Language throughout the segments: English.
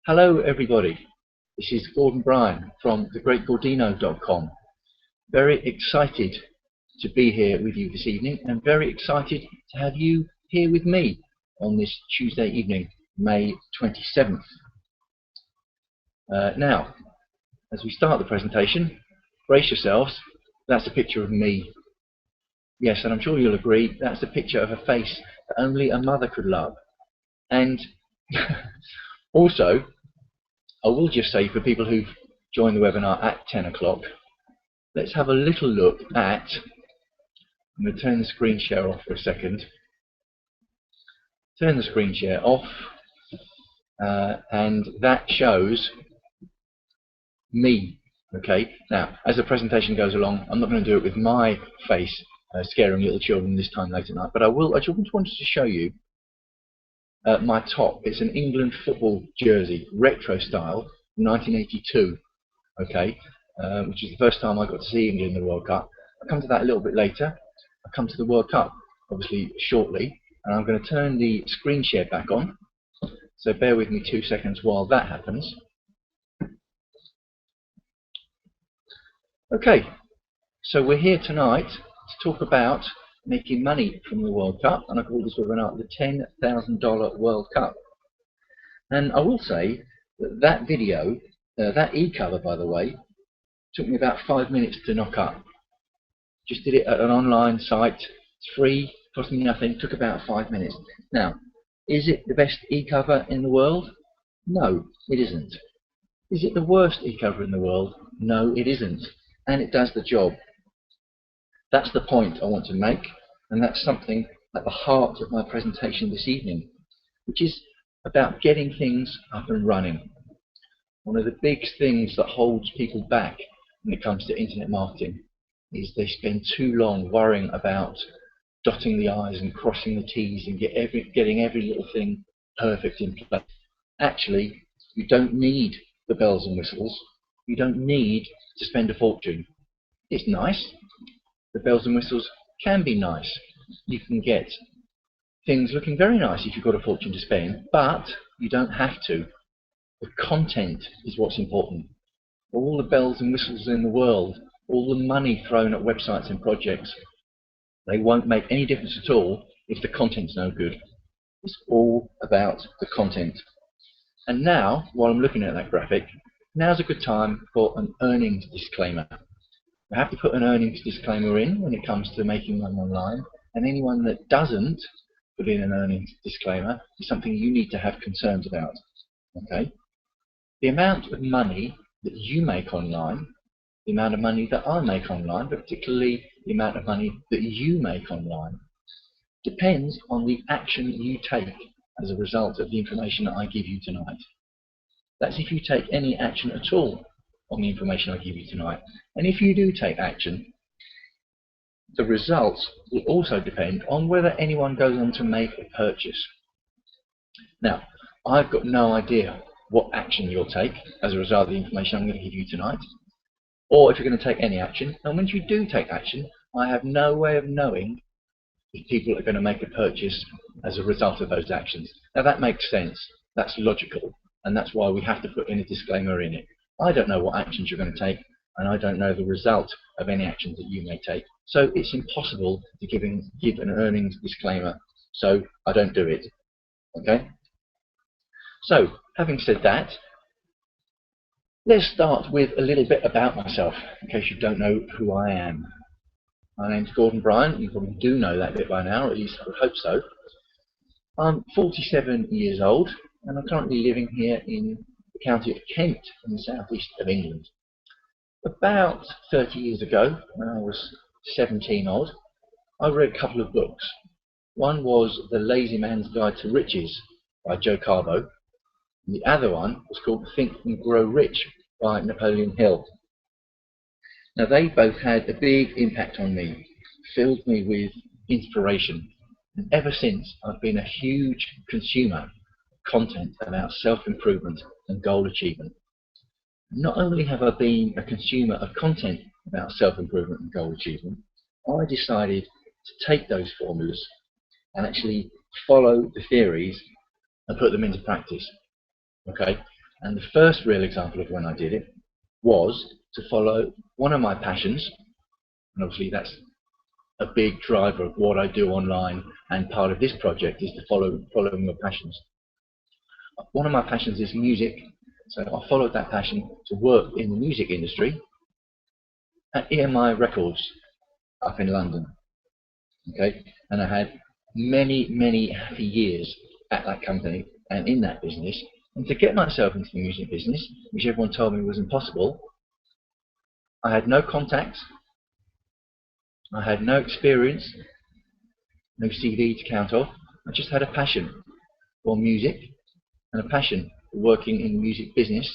Hello everybody, this is Gordon Bryan from thegreatgordino.com. Very excited to be here with you this evening and very excited to have you here with me on this Tuesday evening, May 27th. Now, as we start the presentation, brace yourselves, that's a picture of me. Yes, and I'm sure you'll agree, that's a picture of a face that only a mother could love. And also, I will just say for people who've joined the webinar at 10 o'clock, let's have a little look at, I'm going to turn the screen share off for a second, turn the screen share off, and that shows me. Okay, now as the presentation goes along, I'm not going to do it with my face scaring little children this time late at night, but I just wanted to show you my top. It's an England football jersey, retro style, 1982. Okay, which is the first time I got to see England in the World Cup. I'll come to that a little bit later. I'll come to the World Cup, obviously, shortly, and I'm going to turn the screen share back on. So bear with me 2 seconds while that happens. Okay, so we're here tonight to talk about making money from the World Cup, and I call this webinar the $10,000 World Cup. And I will say that that video, that e-cover, by the way, took me about 5 minutes to knock up. Just did it at an online site. It's free, cost me nothing, took about 5 minutes. Now, is it the best e-cover in the world? No, it isn't. Is it the worst e-cover in the world? No, it isn't. And it does the job. That's the point I want to make, and that's something at the heart of my presentation this evening, which is about getting things up and running. One of the big things that holds people back when it comes to internet marketing is they spend too long worrying about dotting the I's and crossing the T's and getting every little thing perfect in place. Actually, you don't need the bells and whistles. You don't need to spend a fortune. It's nice. The bells and whistles can be nice. You can get things looking very nice if you've got a fortune to spend, but you don't have to. The content is what's important. All the bells and whistles in the world, all the money thrown at websites and projects, they won't make any difference at all if the content's no good. It's all about the content. And now, while I'm looking at that graphic, now's a good time for an earnings disclaimer. I have to put an earnings disclaimer in when it comes to making money online, and anyone that doesn't put in an earnings disclaimer is something you need to have concerns about. Okay? The amount of money that you make online, the amount of money that I make online, but particularly the amount of money that you make online, depends on the action you take as a result of the information that I give you tonight. That's if you take any action at all on the information I give you tonight. And if you do take action, the results will also depend on whether anyone goes on to make a purchase. Now, I've got no idea what action you'll take as a result of the information I'm going to give you tonight, or if you're going to take any action. And once you do take action, I have no way of knowing if people are going to make a purchase as a result of those actions. Now that makes sense, that's logical, and that's why we have to put in a disclaimer in it. I don't know what actions you're going to take, and I don't know the result of any actions that you may take. So it's impossible to give an earnings disclaimer, so I don't do it. Okay? So, having said that, let's start with a little bit about myself, in case you don't know who I am. My name's Gordon Bryan. You probably do know that bit by now, or at least I would hope so. I'm 47 years old, and I'm currently living here in the county of Kent in the southeast of England. About 30 years ago, when I was 17 odd, I read a couple of books. One was The Lazy Man's Guide to Riches by Joe Carbo, and the other one was called Think and Grow Rich by Napoleon Hill. Now they both had a big impact on me, filled me with inspiration, and ever since I've been a huge consumer of content about self-improvement and goal achievement. Not only have I been a consumer of content about self-improvement and goal achievement, I decided to take those formulas and actually follow the theories and put them into practice. Okay, And the first real example of when I did it was to follow one of my passions, and obviously that's a big driver of what I do online, and part of this project is to following your passions. One of my passions is music, so I followed that passion to work in the music industry at EMI Records up in London. Okay, and I had many happy years at that company and in that business. And to get myself into the music business, which everyone told me was impossible, I had no contacts, I had no experience, no CV to count off. I just had a passion for music and a passion for working in the music business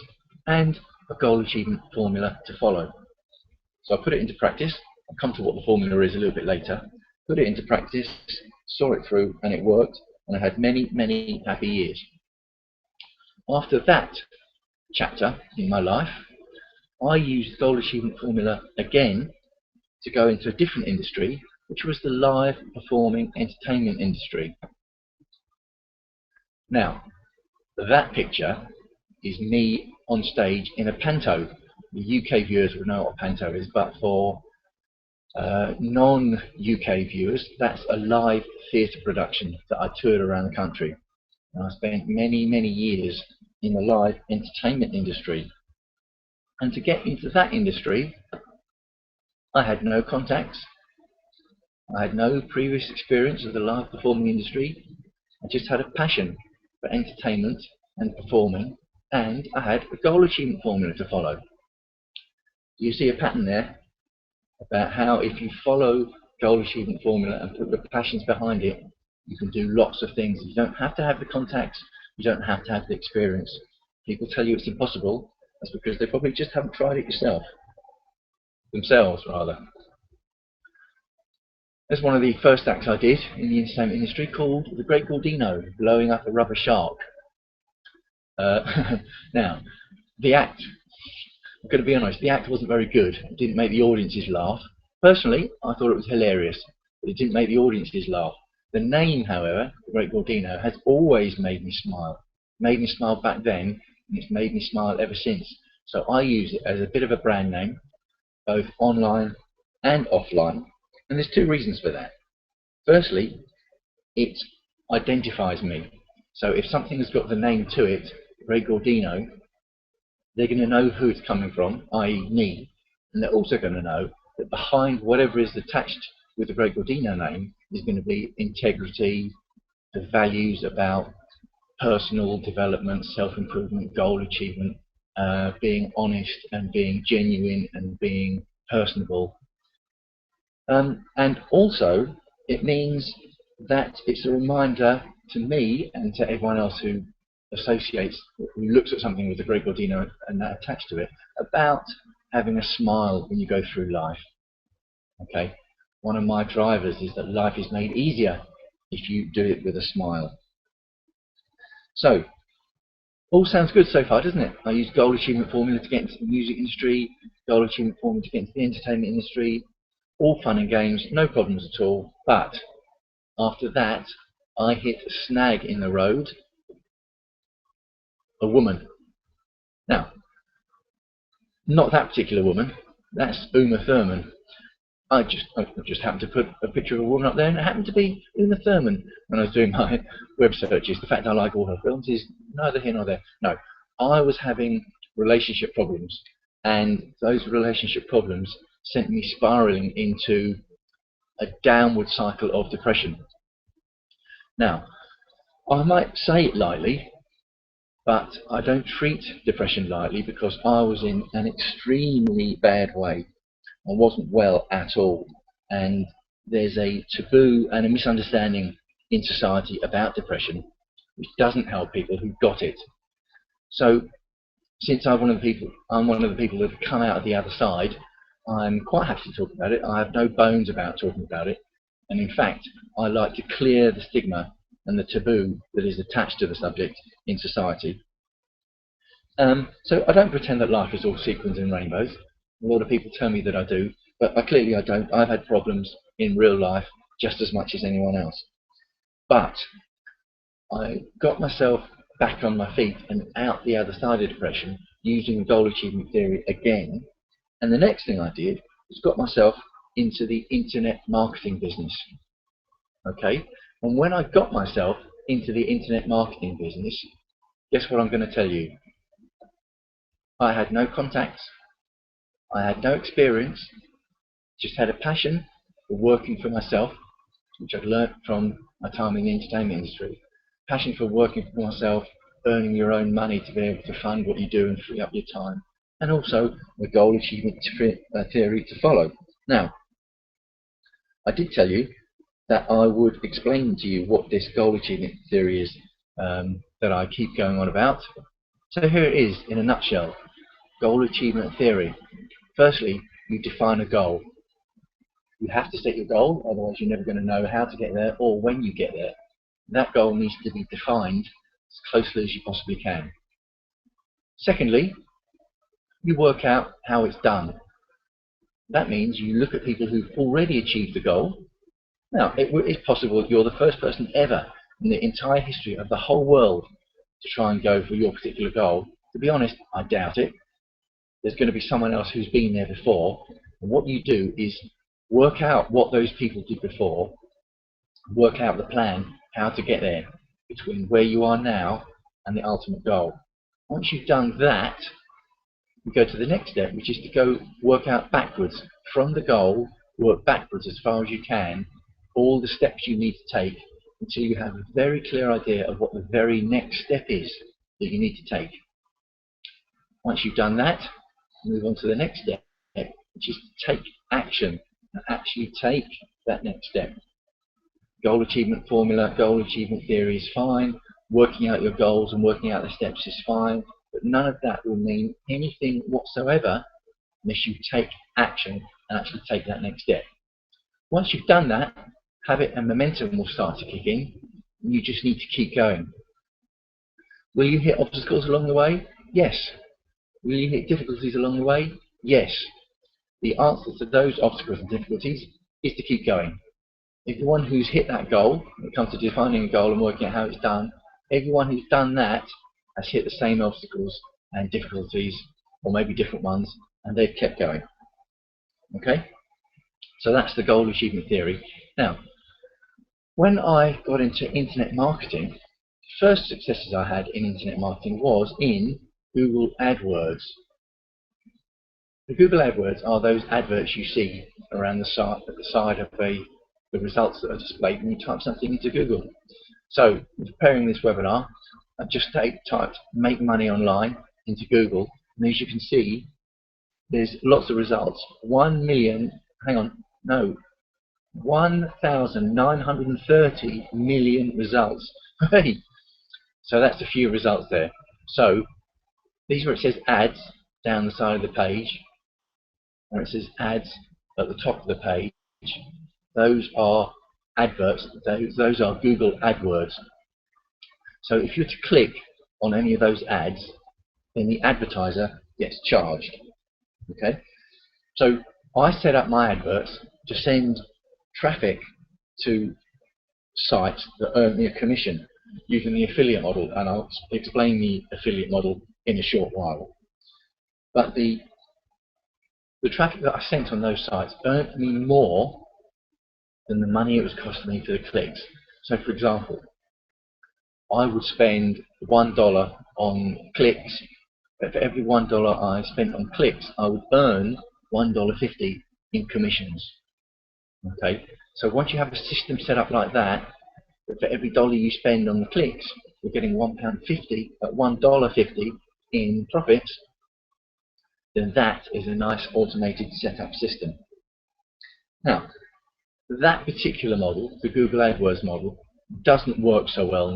and a goal achievement formula to follow. So I put it into practice. I'll come to what the formula is a little bit later. Put it into practice, saw it through, and it worked, and I had many happy years. After that chapter in my life, I used goal achievement formula again to go into a different industry, which was the live performing entertainment industry. Now, that picture is me on stage in a panto. The UK viewers will know what a panto is, but for non-UK viewers, that's a live theatre production that I toured around the country. And I spent many years in the live entertainment industry. And to get into that industry, I had no contacts, I had no previous experience of the live performing industry. I just had a passion for entertainment and performing, and I had a goal achievement formula to follow. You see a pattern there about how if you follow goal achievement formula and put the passions behind it, you can do lots of things. You don't have to have the contacts, you don't have to have the experience. People tell you it's impossible, that's because they probably just haven't tried it themselves rather. There's one of the first acts I did in the entertainment industry called The Great Gordino, blowing up a rubber shark. Now, the act, I'm going to be honest, the act wasn't very good. It didn't make the audiences laugh. Personally, I thought it was hilarious, but it didn't make the audiences laugh. The name, however, The Great Gordino, has always made me smile. Made me smile back then, and it's made me smile ever since. So I use it as a bit of a brand name, both online and offline. And there's two reasons for that. Firstly, it identifies me. So if something has got the name to it, Great Gordino, they're going to know who it's coming from, i.e. me. And they're also going to know that behind whatever is attached with the Great Gordino name is going to be integrity, the values about personal development, self-improvement, goal achievement, being honest and being genuine and being personable. And also, it means that it's a reminder to me and to everyone else who associates, who looks at something with the Great Gordino and that attached to it, about having a smile when you go through life. Okay, one of my drivers is that life is made easier if you do it with a smile. So, all sounds good so far, doesn't it? I use goal achievement formula to get into the music industry, goal achievement formula to get into the entertainment industry. All fun and games, no problems at all. But after that, I hit a snag in the road. A woman. Now, not that particular woman. That's Uma Thurman. I just happened to put a picture of a woman up there, and it happened to be Uma Thurman when I was doing my web searches. The fact I like all her films is neither here nor there. No, I was having relationship problems, and those relationship problems sent me spiraling into a downward cycle of depression. Now, I might say it lightly, but I don't treat depression lightly because I was in an extremely bad way. I wasn't well at all, and there's a taboo and a misunderstanding in society about depression, which doesn't help people who got it. So, since I'm one of the people that have come out of the other side, I'm quite happy to talk about it. I have no bones about talking about it, and in fact, I like to clear the stigma and the taboo that is attached to the subject in society. So I don't pretend that life is all sequins and rainbows. A lot of people tell me that I do, but clearly I don't. I've had problems in real life just as much as anyone else. But I got myself back on my feet and out the other side of depression using goal achievement theory again. And the next thing I did was got myself into the internet marketing business. Okay, and when I got myself into the internet marketing business, guess what I'm going to tell you? I had no contacts, I had no experience, just had a passion for working for myself, which I'd learnt from my time in the entertainment industry. Passion for working for myself, earning your own money to be able to fund what you do and free up your time, and also the goal achievement theory to follow. Now, I did tell you that I would explain to you what this goal achievement theory is that I keep going on about. So here it is in a nutshell. Goal achievement theory. Firstly, you define a goal. You have to set your goal, otherwise you're never going to know how to get there or when you get there. That goal needs to be defined as closely as you possibly can. Secondly, you work out how it's done. That means you look at people who've already achieved the goal. Now, it's possible that you're the first person ever in the entire history of the whole world to try and go for your particular goal. To be honest, I doubt it. There's going to be someone else who's been there before. And what you do is work out what those people did before, work out the plan, how to get there, between where you are now and the ultimate goal. Once you've done that, you go to the next step, which is to go work out backwards. From the goal, work backwards as far as you can, all the steps you need to take until you have a very clear idea of what the very next step is that you need to take. Once you've done that, move on to the next step, which is to take action and actually take that next step. Goal achievement formula, goal achievement theory is fine. Working out your goals and working out the steps is fine. But none of that will mean anything whatsoever unless you take action and actually take that next step. Once you've done that, habit and momentum will start to kick in, and you just need to keep going. Will you hit obstacles along the way? Yes. Will you hit difficulties along the way? Yes. The answer to those obstacles and difficulties is to keep going. Everyone who's hit that goal, when it comes to defining a goal and working out how it's done, everyone who's done that has hit the same obstacles and difficulties, or maybe different ones, and they've kept going. Okay? So that's the goal achievement theory. Now, when I got into internet marketing, the first successes I had in internet marketing was in Google AdWords. The Google AdWords are those adverts you see around the side, at the side of the results that are displayed when you type something into Google. So, preparing this webinar, I've just typed "make money online" into Google, and as you can see, there's lots of results. 1,930 million results. Hey, so that's a few results there. So these are where it says ads down the side of the page, and it says ads at the top of the page. Those are adverts. Those are Google AdWords. So if you're to click on any of those ads, then the advertiser gets charged. Okay. So I set up my adverts to send traffic to sites that earn me a commission using the affiliate model, and I'll explain the affiliate model in a short while. But the traffic that I sent on those sites earned me more than the money it was costing me for the clicks. So for example, I would spend $1 on clicks, but for every $1 I spent on clicks, I would earn $1.50 in commissions. Okay, so once you have a system set up like that, for every dollar you spend on the clicks, you're getting £1.50 at $1.50 in profits, then that is a nice automated setup system. Now, that particular model, the Google AdWords model, doesn't work so well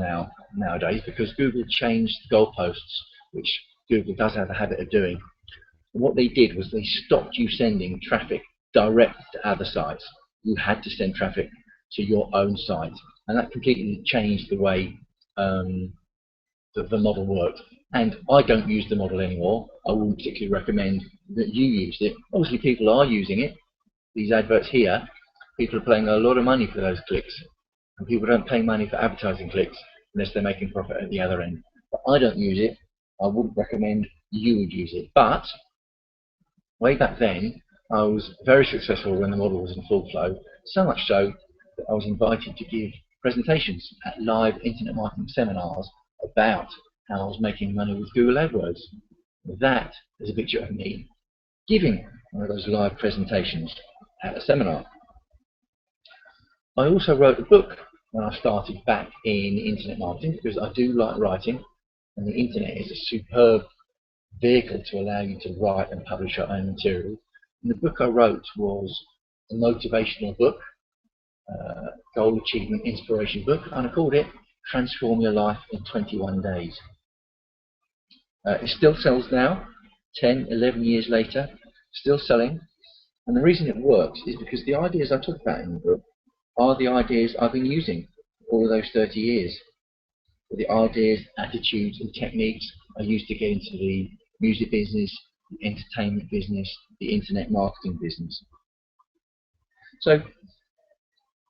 nowadays because Google changed the goalposts, which Google does have a habit of doing. And what they did was they stopped you sending traffic direct to other sites. You had to send traffic to your own site, and that completely changed the way that the model worked. And I don't use the model anymore. I wouldn't particularly recommend that you use it. Obviously people are using it. These adverts here, people are paying a lot of money for those clicks, and people don't pay money for advertising clicks unless they're making profit at the other end. But I don't use it. I wouldn't recommend you would use it. But way back then, I was very successful when the model was in full flow, so much so that I was invited to give presentations at live internet marketing seminars about how I was making money with Google AdWords. That is a picture of me giving one of those live presentations at a seminar. I also wrote a book when I started back in internet marketing because I do like writing, and the internet is a superb vehicle to allow you to write and publish your own material. And the book I wrote was a motivational book, goal achievement inspiration book, and I called it Transform Your Life in 21 Days. It still sells now, 10, 11 years later, still selling. And the reason it works is because the ideas I talk about in the book are the ideas I've been using all of those 30 years. The ideas, attitudes, and techniques I used to get into the music business, the entertainment business, the internet marketing business. So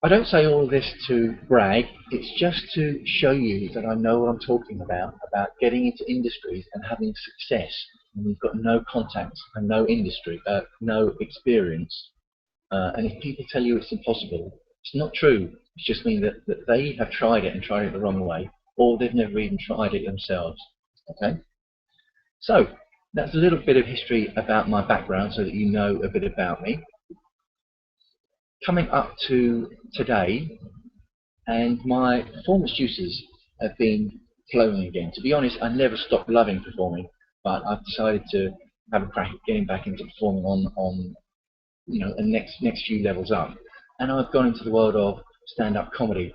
I don't say all of this to brag, it's just to show you that I know what I'm talking about getting into industries and having success when you've got no contacts and no industry, no experience. And if people tell you it's impossible, it's not true. It just means that they have tried it and tried it the wrong way, or they've never even tried it themselves. Okay? So that's a little bit of history about my background so that you know a bit about me. Coming up to today, and my performance juices have been flowing again. To be honest, I never stopped loving performing, but I've decided to have a crack at getting back into performing on the next few levels up. And I've gone into the world of stand-up comedy.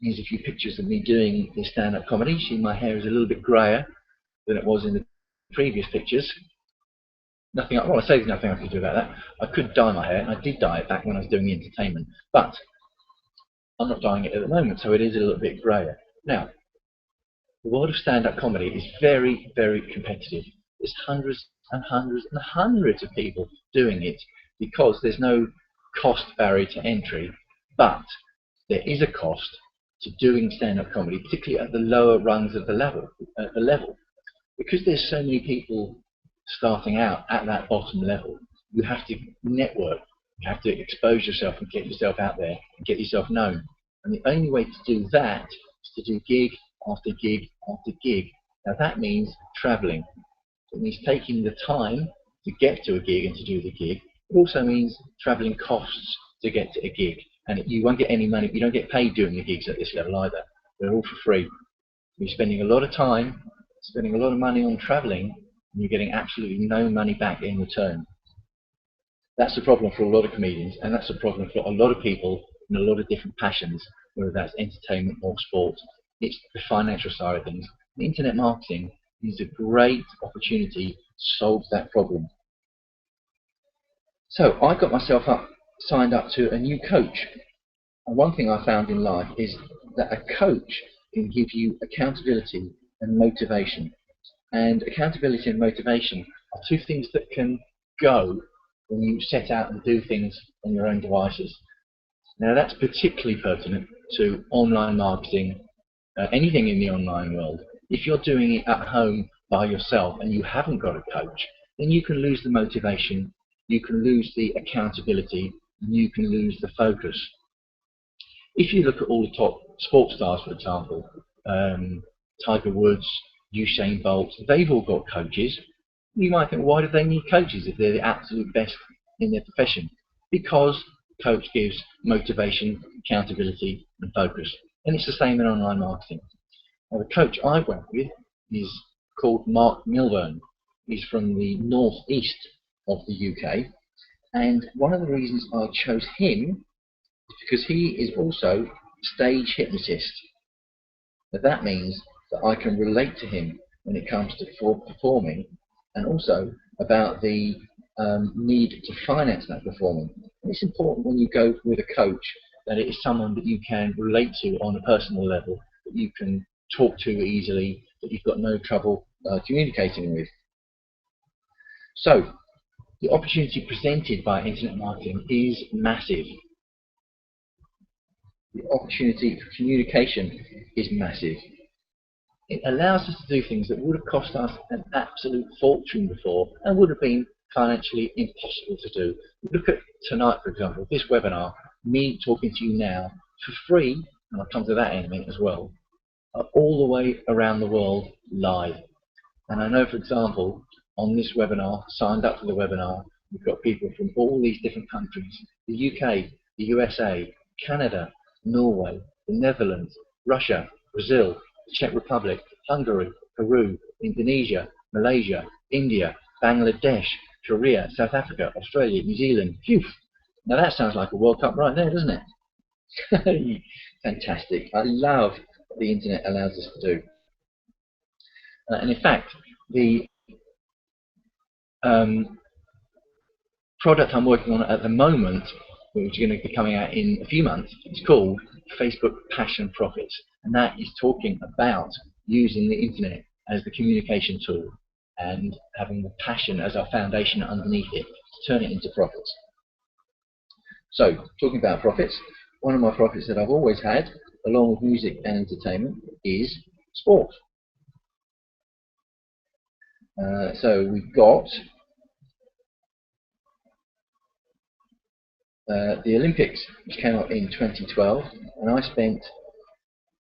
Here's a few pictures of me doing the stand-up comedy. See, my hair is a little bit grayer than it was in the previous pictures. Well, I say there's nothing I could do about that. I could dye my hair, and I did dye it back when I was doing the entertainment, but I'm not dyeing it at the moment, so it is a little bit grayer. Now, the world of stand-up comedy is very, very competitive. There's hundreds and hundreds and hundreds of people doing it because there's no cost barrier to entry, but there is a cost to doing stand-up comedy, particularly at the lower rungs of the level. Because there's so many people starting out at that bottom level, you have to network, you have to expose yourself and get yourself out there and get yourself known. And the only way to do that is to do gig after gig after gig. Now that means traveling. It means taking the time to get to a gig and to do the gig. It also means traveling costs to get to a gig. And you won't get any money, you don't get paid doing the gigs at this level either. They're all for free. You're spending a lot of time, spending a lot of money on traveling, and you're getting absolutely no money back in return. That's a problem for a lot of comedians, and that's a problem for a lot of people in a lot of different passions, whether that's entertainment or sport. It's the financial side of things. The internet marketing is a great opportunity to solve that problem. So I got myself signed up to a new coach. And one thing I found in life is that a coach can give you accountability and motivation. And accountability and motivation are two things that can go when you set out and do things on your own devices. Now that's particularly pertinent to online marketing, anything in the online world. If you're doing it at home by yourself and you haven't got a coach, then you can lose the motivation, you can lose the accountability, and you can lose the focus. If you look at all the top sports stars, for example, Tiger Woods, Usain Bolt, they've all got coaches. You might think, why do they need coaches if they're the absolute best in their profession? Because coach gives motivation, accountability, and focus. And it's the same in online marketing. Now, the coach I work with is called Mark Milburn. He's from the northeast of the UK. And one of the reasons I chose him is because he is also a stage hypnotist. Now, that means that I can relate to him when it comes to performing, and also about the need to finance that performing. And it's important when you go with a coach that it is someone that you can relate to on a personal level, that you can talk to easily, that you've got no trouble communicating with. So the opportunity presented by internet marketing is massive. The opportunity for communication is massive. It allows us to do things that would have cost us an absolute fortune before and would have been financially impossible to do. Look at tonight, for example, this webinar, me talking to you now for free, and I'll come to that in a minute as well, all the way around the world live. And I know, for example, on this webinar, signed up to the webinar, we've got people from all these different countries: the UK, the USA, Canada, Norway, the Netherlands, Russia, Brazil, the Czech Republic, Hungary, Peru, Indonesia, Malaysia, India, Bangladesh, Korea, South Africa, Australia, New Zealand. Phew! Now that sounds like a World Cup right there, doesn't it? Fantastic. I love what the internet allows us to do. And in fact, the product I'm working on at the moment, which is going to be coming out in a few months, is called Facebook Passion Profits. And that is talking about using the internet as the communication tool and having the passion as our foundation underneath it to turn it into profits. So, talking about profits, one of my profits that I've always had, along with music and entertainment, is sport. So we've got the Olympics, which came up in 2012, and I spent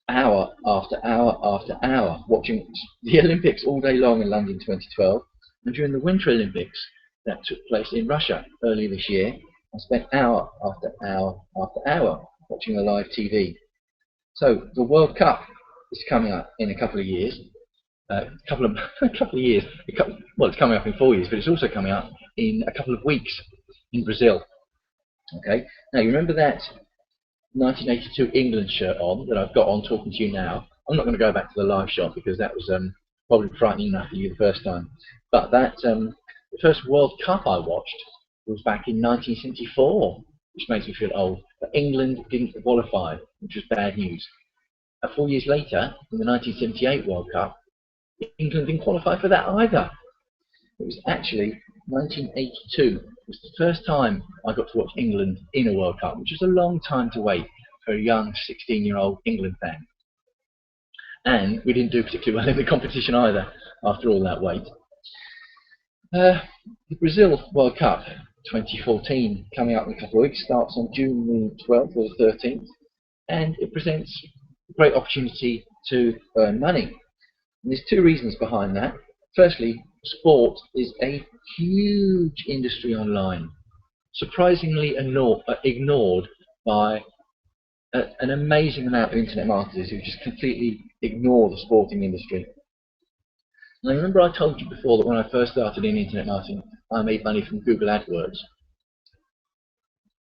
hour after hour after hour watching the Olympics all day long in London 2012. And during the Winter Olympics that took place in Russia earlier this year, I spent hour after hour after hour watching the live TV. So the World Cup is coming up in a couple of years. Well, it's coming up in 4 years, but it's also coming up in a couple of weeks in Brazil. Okay, now you remember that 1982 England shirt on that I've got on talking to you now. I'm not going to go back to the live shot because that was probably frightening enough for you the first time. But that the first World Cup I watched was back in 1974, which makes me feel old. But England didn't qualify, which was bad news. 4 years later, in the 1978 World Cup, England didn't qualify for that either. It was actually 1982 was the first time I got to watch England in a World Cup, which is a long time to wait for a young 16-year-old England fan. And we didn't do particularly well in the competition either after all that wait. The Brazil World Cup 2014, coming up in a couple of weeks, starts on June the 12th or the 13th, and it presents a great opportunity to earn money. And there's two reasons behind that. Firstly, sport is a huge industry online, surprisingly ignored by an amazing amount of internet marketers who just completely ignore the sporting industry. And I remember I told you before that when I first started in internet marketing, I made money from Google AdWords.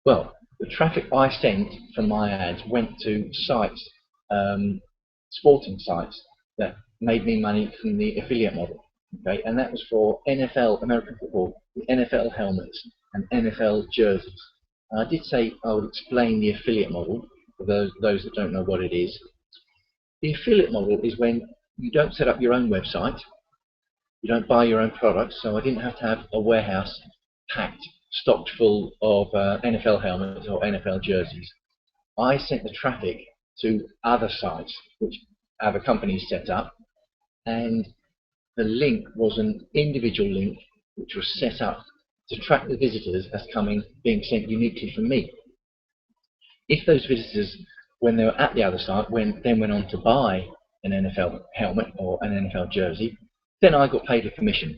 Well, the traffic I sent from my ads went to sites, sporting sites, that made me money from the affiliate model. Okay, and that was for NFL, American football, the NFL helmets and NFL jerseys. And I did say I would explain the affiliate model for those that don't know what it is. The affiliate model is when you don't set up your own website, you don't buy your own products, so I didn't have to have a warehouse packed, stocked full of NFL helmets or NFL jerseys. I sent the traffic to other sites which other companies set up, and the link was an individual link which was set up to track the visitors as being sent uniquely from me. If those visitors, when they were at the other site, then went on to buy an NFL helmet or an NFL jersey, then I got paid a commission.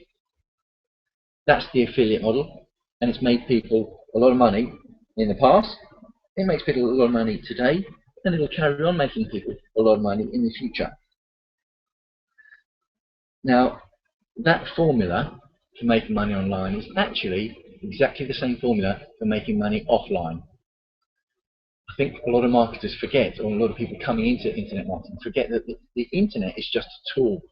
That's the affiliate model, and it's made people a lot of money in the past. It makes people a lot of money today, and it'll carry on making people a lot of money in the future. Now, that formula for making money online is actually exactly the same formula for making money offline. I think a lot of marketers forget, or a lot of people coming into internet marketing forget, that the internet is just a tool.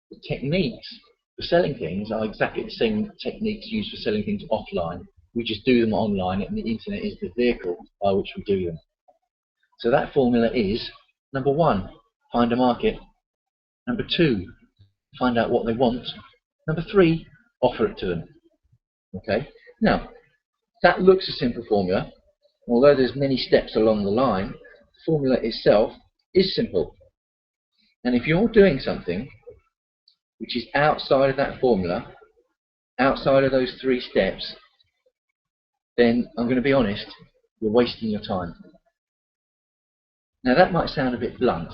The techniques for selling things are exactly the same techniques used for selling things offline. We just do them online, and the internet is the vehicle by which we do them. So that formula is, number one, find a market. Number two, find out what they want. Number three, offer it to them. Okay. Now, that looks a simple formula. Although there's many steps along the line, the formula itself is simple. And if you're doing something which is outside of that formula, outside of those 3 steps, then I'm going to be honest, you're wasting your time. Now that might sound a bit blunt,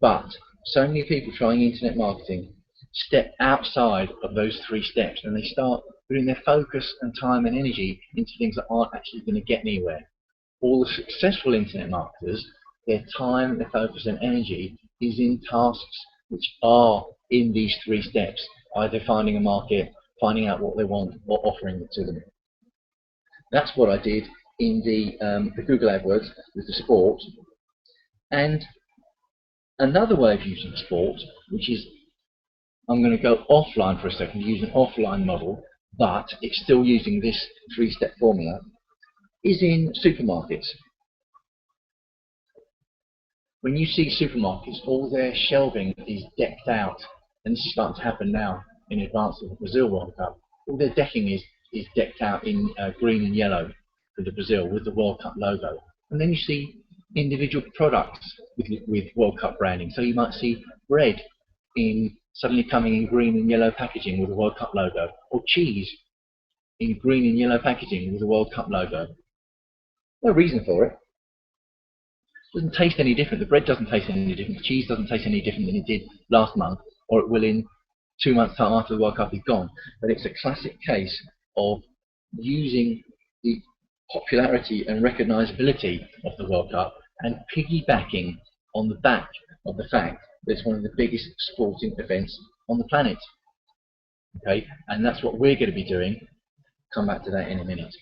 but so many people trying internet marketing step outside of those 3 steps, and they start putting their focus and time and energy into things that aren't actually going to get anywhere. All the successful internet marketers, their time, their focus and energy is in tasks which are in these 3 steps, either finding a market, finding out what they want, or offering it to them. That's what I did in the Google AdWords with the sport. And another way of using sport, which is, I'm going to go offline for a second, use an offline model, but it's still using this 3-step formula, is in supermarkets. When you see supermarkets, all their shelving is decked out, and this is starting to happen now in advance of the Brazil World Cup. All their decking is decked out in green and yellow for the Brazil with the World Cup logo. And then you see individual products with World Cup branding. So you might see bread suddenly coming in green and yellow packaging with the World Cup logo, or cheese in green and yellow packaging with the World Cup logo. No reason for it. It doesn't taste any different. The bread doesn't taste any different. The cheese doesn't taste any different than it did last month, or it will in 2 months' time after the World Cup is gone. But it's a classic case of using the popularity and recognisability of the World Cup and piggybacking on the back of the fact that it's one of the biggest sporting events on the planet. Okay, and that's what we're going to be doing. Come back to that in a minute.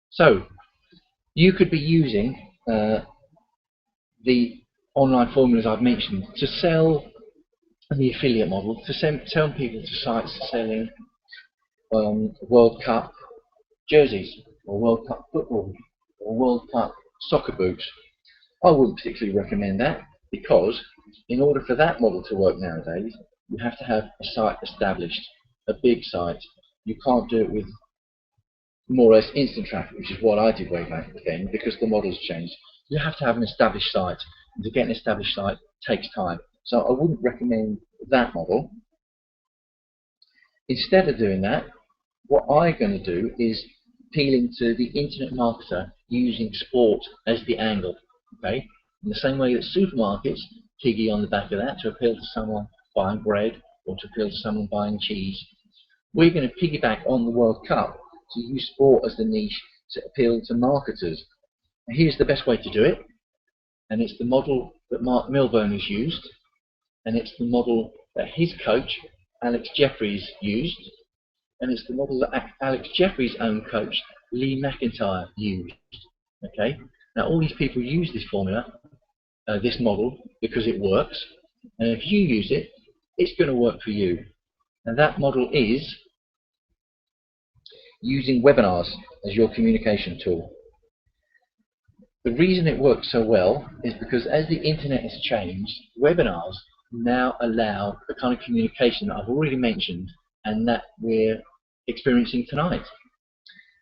So you could be using the online formulas I've mentioned to sell the affiliate model, to sell people to sites selling World Cup jerseys, or World Cup football, or World Cup soccer boots. I wouldn't particularly recommend that, because in order for that model to work nowadays, you have to have a site established, a big site. You can't do it with more or less instant traffic, which is what I did way back then, because the model's changed. You have to have an established site, and to get an established site takes time. So I wouldn't recommend that model. Instead of doing that, what I'm going to do is appeal into the internet marketer using sport as the angle. Okay, in the same way that supermarkets piggy on the back of that to appeal to someone buying bread or to appeal to someone buying cheese, we're going to piggyback on the World Cup to use sport as the niche to appeal to marketers. And here's the best way to do it, and it's the model that Mark Milburn has used, and it's the model that his coach Alex Jeffries used, and it's the model that Alex Jeffries' own coach Lee McIntyre used. Okay, now all these people use this formula, this model, because it works, and if you use it, it's going to work for you. And that model is using webinars as your communication tool. The reason it works so well is because as the internet has changed, webinars now allow the kind of communication that I've already mentioned and that we're experiencing tonight.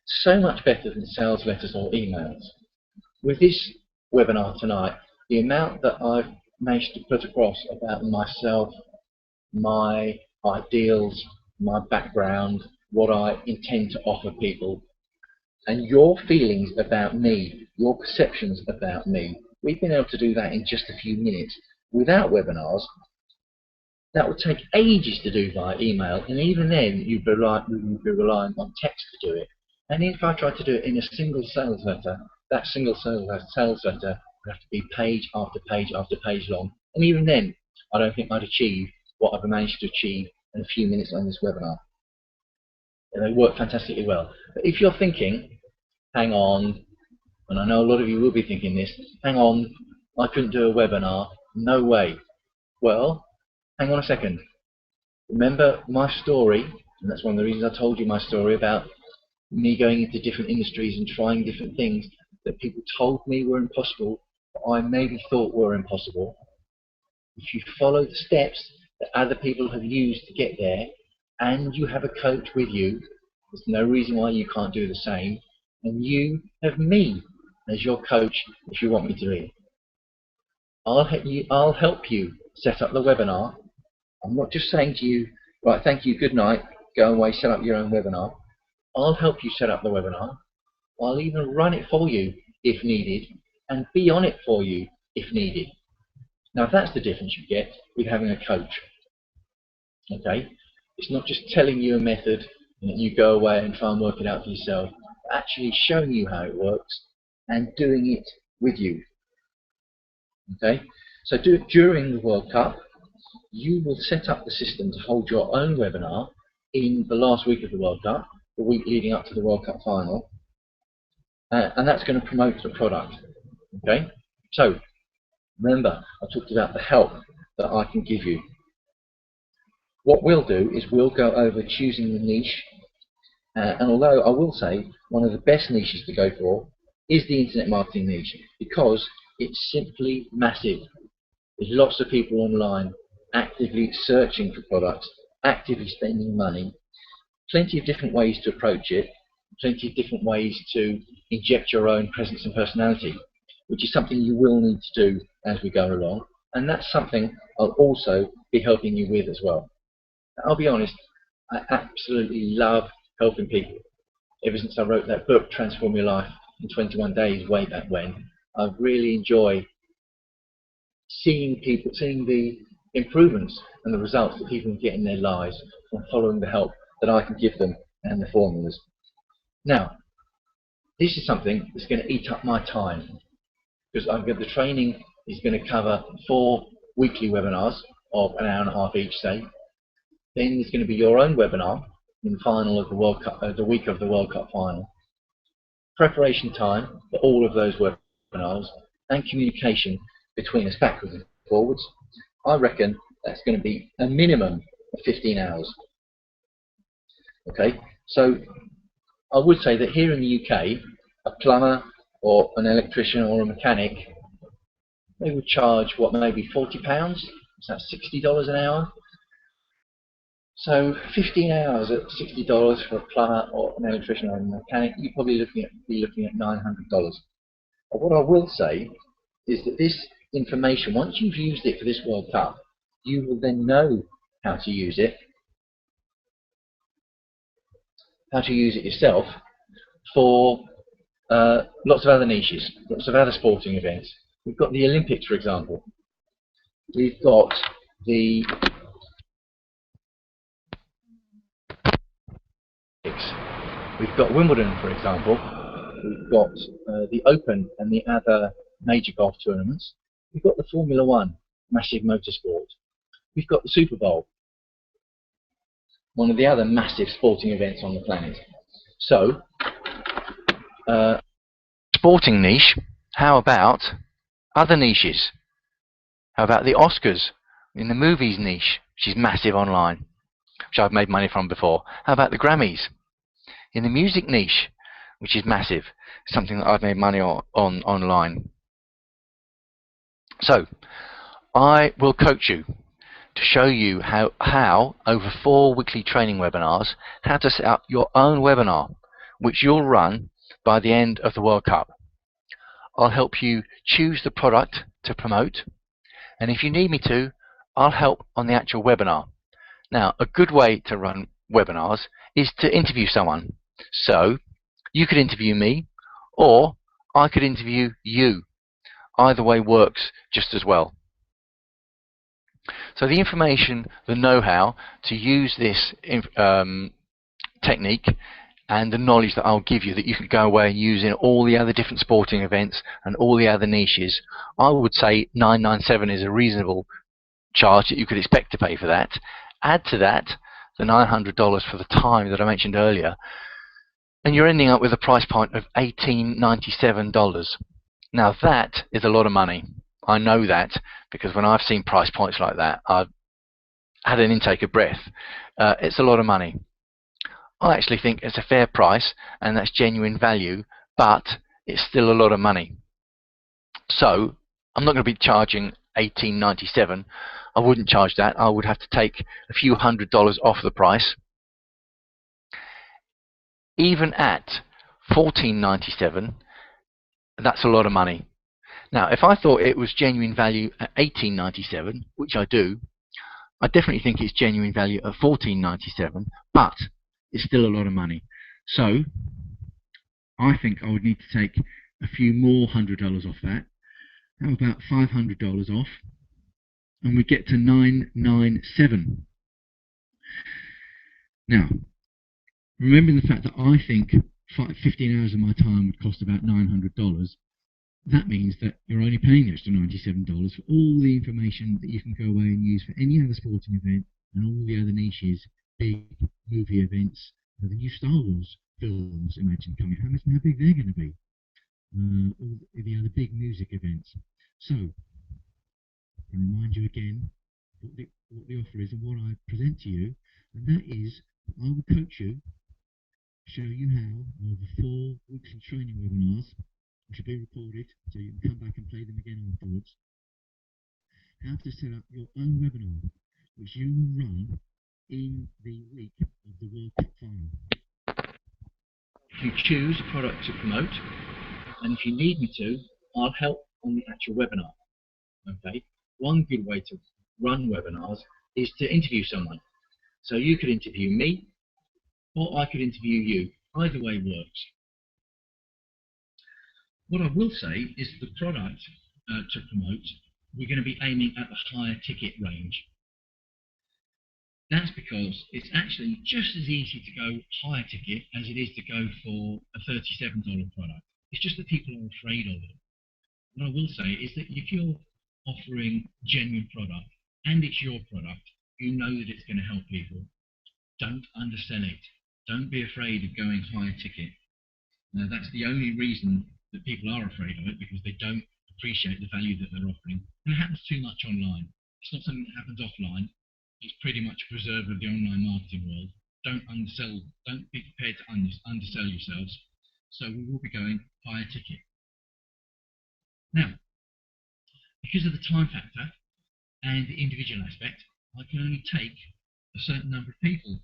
So much better than sales letters or emails. With this webinar tonight, the amount that I've managed to put across about myself, my ideals, my background, what I intend to offer people, and your feelings about me, your perceptions about me, we've been able to do that in just a few minutes. Without webinars, that would take ages to do via email, and even then you'd be relying on text to do it. And if I tried to do it in a single sales letter, that single sales letter would have to be page after page after page long, and even then I don't think I'd achieve what I've managed to achieve in a few minutes on this webinar. And they work fantastically well. But if you're thinking, hang on, and I know a lot of you will be thinking this, hang on, I couldn't do a webinar, no way. Well, hang on a second. Remember my story, and that's one of the reasons I told you my story about me going into different industries and trying different things that people told me were impossible, but I maybe thought were impossible. If you follow the steps that other people have used to get there, and you have a coach with you, there's no reason why you can't do the same, and you have me as your coach if you want me to be. I'll help you set up the webinar. I'm not just saying to you, right, thank you, good night, go away, set up your own webinar. I'll help you set up the webinar. I'll even run it for you if needed, and be on it for you if needed. Now that's the difference you get with having a coach. Okay, it's not just telling you a method and that you go away and try and work it out for yourself, but actually showing you how it works and doing it with you. Okay, so during the World Cup, you will set up the system to hold your own webinar in the last week of the World Cup, the week leading up to the World Cup final, and that's going to promote the product. Okay, so remember, I talked about the help that I can give you. What we'll do is we'll go over choosing the niche, and although I will say one of the best niches to go for is the internet marketing niche, because it's simply massive. There's lots of people online actively searching for products, actively spending money, plenty of different ways to approach it, plenty of different ways to inject your own presence and personality, which is something you will need to do as we go along, and that's something I'll also be helping you with as well. I'll be honest, I absolutely love helping people. Ever since I wrote that book, Transform Your Life in 21 Days, way back when, I really enjoy seeing the improvements and the results that people can get in their lives from following the help that I can give them and the formulas. Now, this is something that's going to eat up my time, because the training is going to cover 4 weekly webinars of an hour and a half each, say. Then there's going to be your own webinar in the final of the World Cup, the week of the World Cup final. Preparation time for all of those webinars and communication between us backwards and forwards. I reckon that's going to be a minimum of 15 hours. Okay, so I would say that here in the UK, a plumber or an electrician or a mechanic, they would charge what, maybe £40? Is that $60 an hour? So 15 hours at $60 for a plumber or an electrician or a mechanic, you're probably be looking at $900. But what I will say is that this information, once you've used it for this World Cup, you will then know how to use it yourself for lots of other niches, lots of other sporting events. We've got the Olympics, for example. We've got the We've got Wimbledon, for example. We've got the Open and the other major golf tournaments. We've got the Formula One, massive motorsport. We've got the Super Bowl, one of the other massive sporting events on the planet. So, sporting niche, how about other niches? How about the Oscars in the movies niche, which is massive online, which I've made money from before? How about the Grammys in the music niche, which is massive, something that I've made money on online? So I will coach you to show you how over 4 weekly training webinars, how to set up your own webinar, which you'll run by the end of the World Cup. I'll help you choose the product to promote, and if you need me to, I'll help on the actual webinar. Now, a good way to run webinars is to interview someone. So you could interview me, or I could interview you. Either way works just as well. So the information, the know-how to use this technique, and the knowledge that I'll give you that you can go away and use in all the other different sporting events and all the other niches, I would say $997 is a reasonable charge that you could expect to pay for that. Add to that the $900 for the time that I mentioned earlier, and you're ending up with a price point of $1897. Now that is a lot of money. I know that, because when I've seen price points like that, I've had an intake of breath. It's a lot of money. I actually think it's a fair price, and that's genuine value, but it's still a lot of money. So I'm not going to be charging $1897. I wouldn't charge that. I would have to take a few $100s off the price. Even at $1497, that's a lot of money. Now, if I thought it was genuine value at $18.97, which I do, I definitely think it's genuine value at $14.97, but it's still a lot of money. So I think I would need to take a few more $100 off that. How about $500 off? And we get to $997. Now, remembering the fact that I think 15 hours of my time would cost about $900, that means that you're only paying the extra $97 for all the information that you can go away and use for any other sporting event and all the other niches, big movie events, the new Star Wars films, imagine coming. How big they're going to be. All the other big music events. So, I can remind you again what the offer is and what I present to you, and that is I will coach you, show you how over 4 weeks of training webinars, which will be recorded so you can come back and play them again afterwards, how to set up your own webinar, which you will run in the week of the World Cup final. You choose a product to promote, and if you need me to, I'll help on the actual webinar. Okay, one good way to run webinars is to interview someone. So you could interview me, or I could interview you. Either way works. What I will say is the product to promote, we're going to be aiming at the higher ticket range. That's because it's actually just as easy to go higher ticket as it is to go for a $37 product. It's just that people are afraid of it. What I will say is that if you're offering genuine product and it's your product, you know that it's going to help people. Don't undersell it. Don't be afraid of going higher ticket. Now, that's the only reason that people are afraid of it, because they don't appreciate the value that they're offering. And it happens too much online. It's not something that happens offline. It's pretty much a preserve of the online marketing world. Don't undersell. Don't be prepared to undersell yourselves. So we will be going higher ticket. Now, because of the time factor and the individual aspect, I can only take a certain number of people.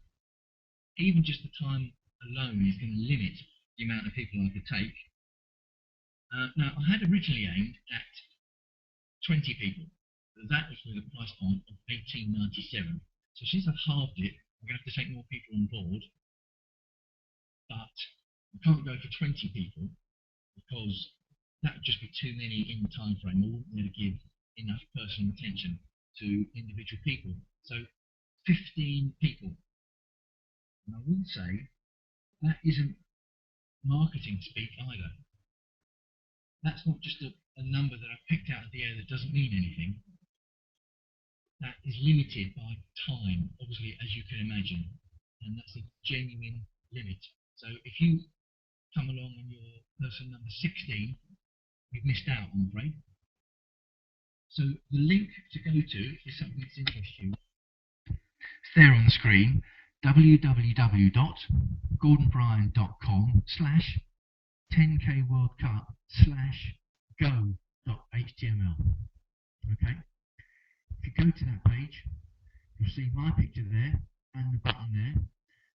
Even just the time alone is going to limit the amount of people I could take. Now, I had originally aimed at 20 people. That was with a price point of $18.97. So since I've halved it, I'm going to have to take more people on board. But I can't go for 20 people because that would just be too many in the time frame. I wouldn't be able to give enough personal attention to individual people. So 15 people. And I will say that isn't marketing speak either. That's not just a number that I've picked out of the air that doesn't mean anything. That is limited by time, obviously, as you can imagine, and that's a genuine limit. So if you come along and you're person number 16, you've missed out, I'm afraid. So the link to go to is something that's interests you. It's there on the screen, www.gordonbryan.com/10kworldcup/go.html. Okay? If you go to that page, you'll see my picture there and the button there.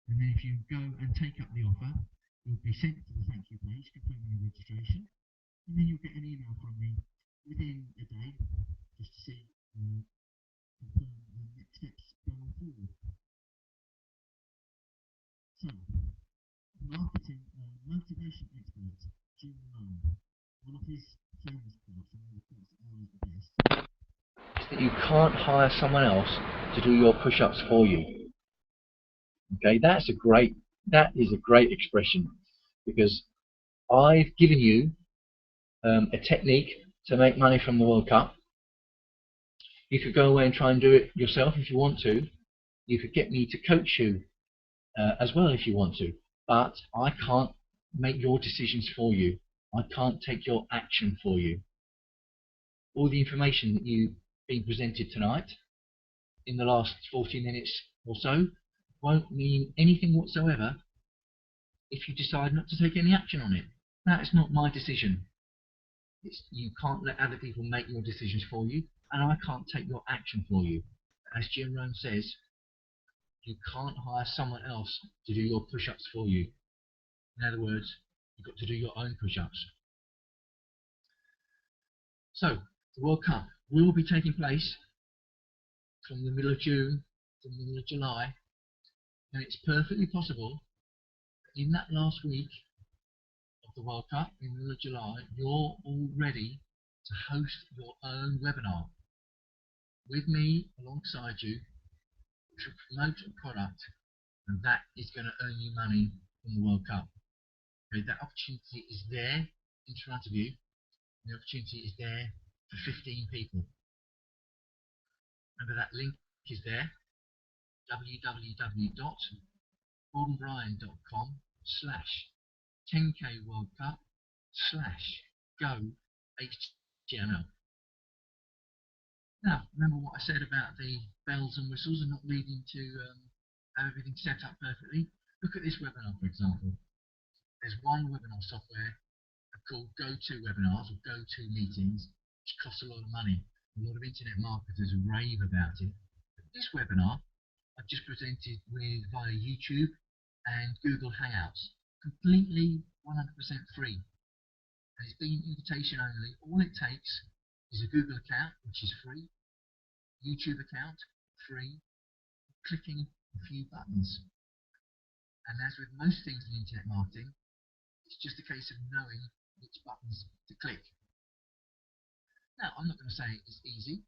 And then if you go and take up the offer, you'll be sent to the thank you page, completing your registration. And then you'll get an email from me within a day just to see confirm the next steps going forward. So, marketing motivation expert Jim Rohn, one of his famous quotes, and one of the quotes that I like the best, is that you can't hire someone else to do your push-ups for you. Okay, that is a great expression, because I've given you a technique to make money from the World Cup. You could go away and try and do it yourself if you want to. You could get me to coach you as well if you want to, but I can't make your decisions for you. I can't take your action for you. All the information that you've been presented tonight in the last 40 minutes or so won't mean anything whatsoever if you decide not to take any action on it. That is not my decision. You can't let other people make your decisions for you, and I can't take your action for you. As Jim Rohn says, you can't hire someone else to do your push-ups for you. In other words, you've got to do your own push-ups. So, the World Cup will be taking place from the middle of June to the middle of July, and it's perfectly possible that in that last week of the World Cup, in the middle of July, you're all ready to host your own webinar with me alongside you to promote a product, and that is going to earn you money from the World Cup. Okay, that opportunity is there in front of you. The opportunity is there for 15 people. Remember, that link is there, www.gordonbryan.com/10k World Cup/go HTML. Now, remember what I said about the bells and whistles and not needing to have everything set up perfectly? Look at this webinar, for example. There's one webinar software called GoToWebinars or GoToMeetings, which costs a lot of money. A lot of internet marketers rave about it. But this webinar I've just presented with via YouTube and Google Hangouts, completely 100% free. And it's been invitation only. All it takes is a Google account, which is free, YouTube account, free, clicking a few buttons. And as with most things in internet marketing, it's just a case of knowing which buttons to click. Now, I'm not going to say it's easy.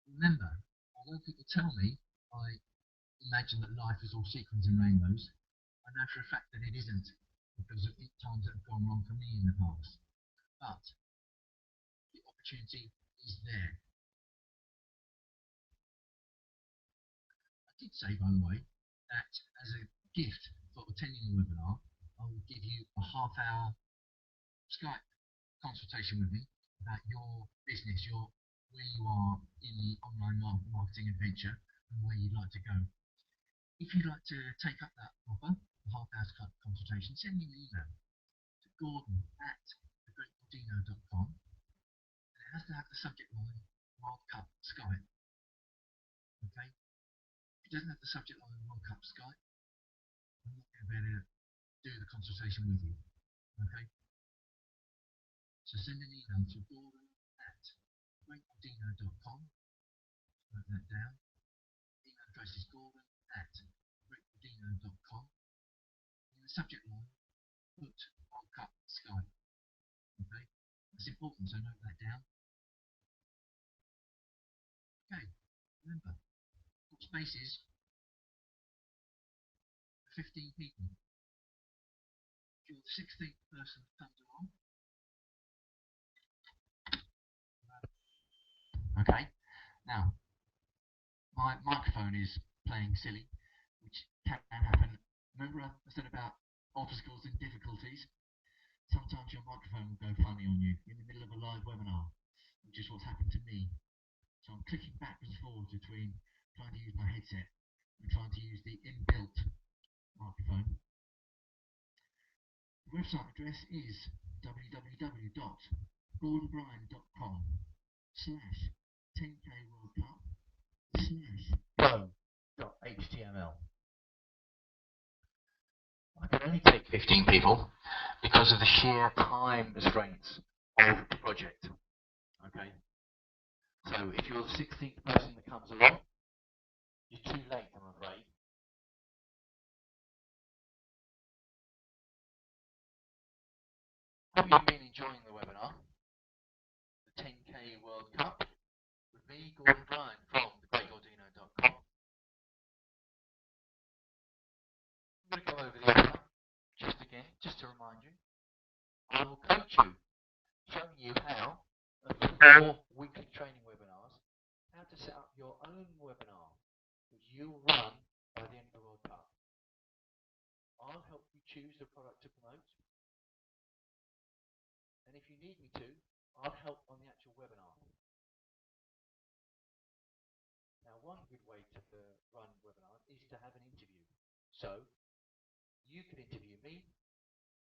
Remember, although people tell me I imagine that life is all sequins and rainbows, I know for a fact that it isn't, because of the times that have gone wrong for me in the past. But the opportunity is there. I did say, by the way, that as a gift for attending the webinar, I will give you a half-hour Skype consultation with me about your business, where you are in the online marketing adventure and where you'd like to go. If you'd like to take up that offer, the half-hour Skype consultation, send me an email to gordon@thegreatgordino.com, and it has to have the subject line World Cup Skype. Okay? If it doesn't have the subject line World Cup Skype, I'm not going to be able to do the consultation with you. Okay? So send an email to gordon@greatgordino.com. Note that down. Email address is gordon@greatgordino.com. In the subject line, put World Cup Skype. Okay? That's important, so note that down. Okay, remember, got spaces for 15 people. If you're the 16th person that comes along, okay, now my microphone is playing silly, which can happen. Remember I said about obstacles and difficulties? Sometimes your microphone will go funny on you in the middle of a live webinar, which is what's happened to me. So I'm clicking backwards and forwards between trying to use my headset and trying to use the inbuilt microphone. The website address is www.gordonbryan.com/10kworldcup/go.html. I can only take 15 people because of the sheer time restraints of the project. Okay? So if you're the 16th person that comes along, you're too late, I'm afraid. Have you been enjoying the webinar? The 10K World Cup with me, Gordon Bryan from thegreatgordino.com. I'm going to go over the offer just to remind you. I will coach you, showing you how, for 4 weekly training webinars, how to set up your own webinar, which you'll run by the end of the World Cup. I'll help you choose the product to promote, and if you need me to, I'll help on the actual webinar. Now, one good way to run webinars is to have an interview. So, you can interview me,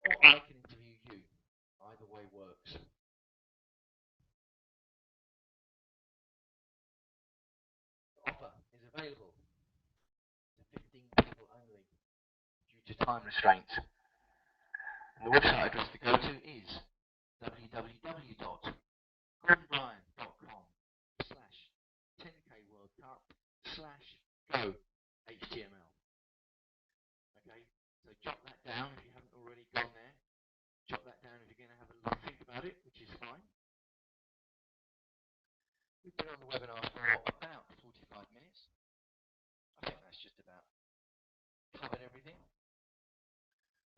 or I can interview you. Either way works. The offer is available to 15 people only due to time restraints. And the website address to go to is www gordonbryan.com/10K World Cup/go HTML. Okay, so jot that down if you haven't already gone there. Jot that down if you're going to have a little think about it, which is fine. We've been on the webinar for about 45 minutes. I think that's just about covered everything.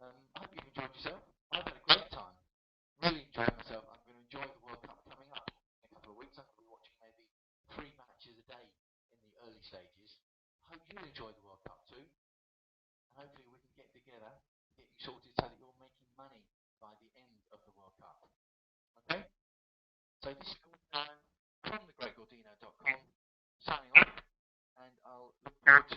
I hope you've enjoyed yourself. I've had a great time. Really enjoyed myself. I'm going to enjoy the World Cup coming up in a couple of weeks. I'm going to be watching maybe 3 matches a day in the early stages. I hope you enjoy the World Cup too. And hopefully we can get together, get you sorted so that you're making money by the end of the World Cup. Okay? So this is Gordino from thegreatgordino.com signing off, and I'll look forward to